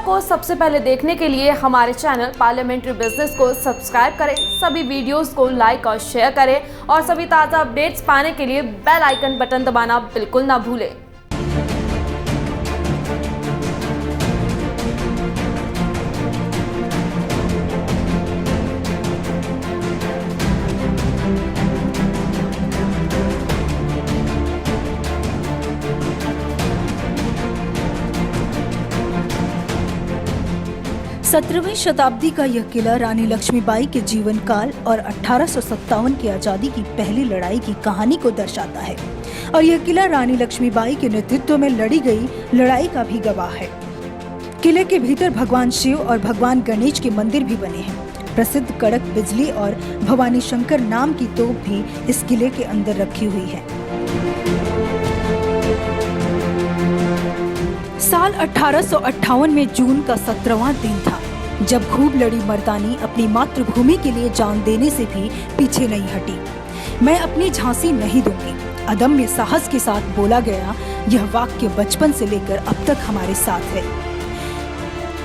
को सबसे पहले देखने के लिए हमारे चैनल पार्लियामेंट्री बिजनेस को सब्सक्राइब करें, सभी वीडियोस को लाइक और शेयर करें और सभी ताज़ा अपडेट्स पाने के लिए बेल आइकन बटन दबाना बिल्कुल ना भूलें। सत्रहवीं शताब्दी का यह किला रानी लक्ष्मीबाई के जीवन काल और 1857 की आजादी की पहली लड़ाई की कहानी को दर्शाता है और यह किला रानी लक्ष्मीबाई के नेतृत्व में लड़ी गई लड़ाई का भी गवाह है। किले के भीतर भगवान शिव और भगवान गणेश के मंदिर भी बने हैं। प्रसिद्ध कड़क बिजली और भवानी शंकर नाम की तोप भी इस किले के अंदर रखी हुई है। साल 1858 में जून का 17वां दिन था जब खूब लड़ी मर्दानी अपनी मातृभूमि के लिए जान देने से भी पीछे नहीं हटी। मैं अपनी झांसी नहीं दूंगी, अदम्य साहस के साथ बोला गया यह वाक्य बचपन से लेकर अब तक हमारे साथ है।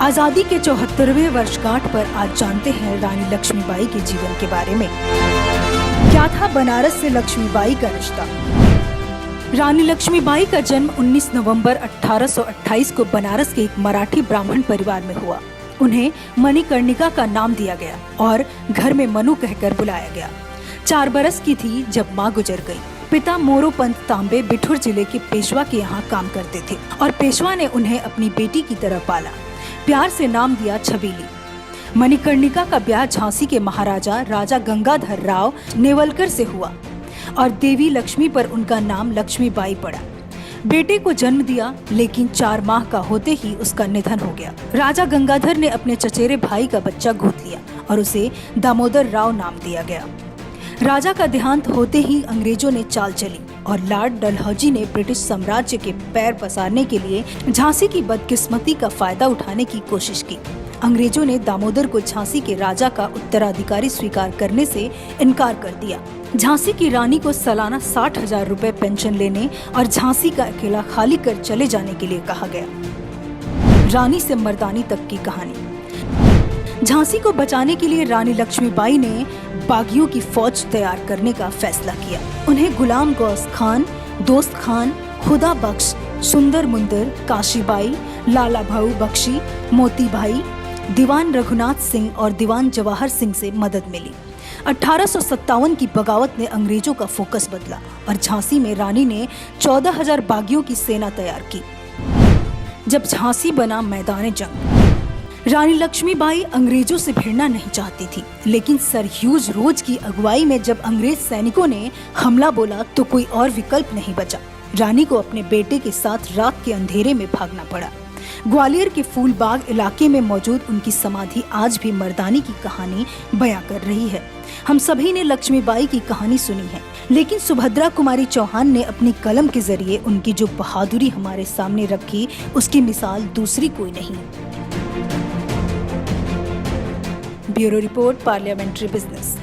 आजादी के 74वें वर्षगांठ पर आज जानते हैं रानी लक्ष्मीबाई के जीवन के बारे में। क्या था बनारस से लक्ष्मीबाई का रिश्ता? रानी लक्ष्मीबाई का जन्म 19 नवंबर 1828 को बनारस के एक मराठी ब्राह्मण परिवार में हुआ। उन्हें मणिकर्णिका का नाम दिया गया और घर में मनु कहकर बुलाया गया। 4 बरस की थी जब माँ गुजर गई। पिता मोरोपंत तांबे बिठूर जिले के पेशवा के यहाँ काम करते थे और पेशवा ने उन्हें अपनी बेटी की तरह पाला। प्यार से नाम दिया छबीली। मणिकर्णिका का ब्याह झांसी के महाराजा राजा गंगाधर राव नेवलकर से हुआ और देवी लक्ष्मी पर उनका नाम लक्ष्मीबाई पड़ा। बेटे को जन्म दिया, लेकिन 4 माह का होते ही उसका निधन हो गया। राजा गंगाधर ने अपने चचेरे भाई का बच्चा गोद लिया और उसे दामोदर राव नाम दिया गया। राजा का देहांत होते ही अंग्रेजों ने चाल चली और लॉर्ड डलहौजी ने ब्रिटिश साम्राज्य के पैर पसारने के लिए झांसी की बदकिस्मती का फायदा उठाने की कोशिश की। अंग्रेजों ने दामोदर को झांसी के राजा का उत्तराधिकारी स्वीकार करने से इनकार कर दिया। झांसी की रानी को सालाना 60,000 रुपए पेंशन लेने और झांसी का किला खाली कर चले जाने के लिए कहा गया। रानी से मर्दानी तक की कहानी। झांसी को बचाने के लिए रानी लक्ष्मीबाई ने बागियों की फौज तैयार करने का फैसला किया। उन्हें गुलाम गौस खान, दोस्त खान, खुदा बख्श, सुंदर मुंदर, काशीबाई, लाला भाऊ बख्शी, मोती भाई, दीवान रघुनाथ सिंह और दीवान जवाहर सिंह से मदद मिली। 1857 की बगावत ने अंग्रेजों का फोकस बदला और झांसी में रानी ने 14,000 बागियों की सेना तैयार की। जब झांसी बना मैदान जंग, रानी लक्ष्मीबाई अंग्रेजों से भिड़ना नहीं चाहती थी, लेकिन सर ह्यूज रोज की अगुवाई में जब अंग्रेज सैनिकों ने हमला बोला तो कोई और विकल्प नहीं बचा। रानी को अपने बेटे के साथ रात के अंधेरे में भागना पड़ा। ग्वालियर के फूलबाग इलाके में मौजूद उनकी समाधि आज भी मर्दानी की कहानी बयां कर रही है। हम सभी ने लक्ष्मीबाई की कहानी सुनी है, लेकिन सुभद्रा कुमारी चौहान ने अपनी कलम के जरिए उनकी जो बहादुरी हमारे सामने रखी, उसकी मिसाल दूसरी कोई नहीं। Bureau report, parliamentary business.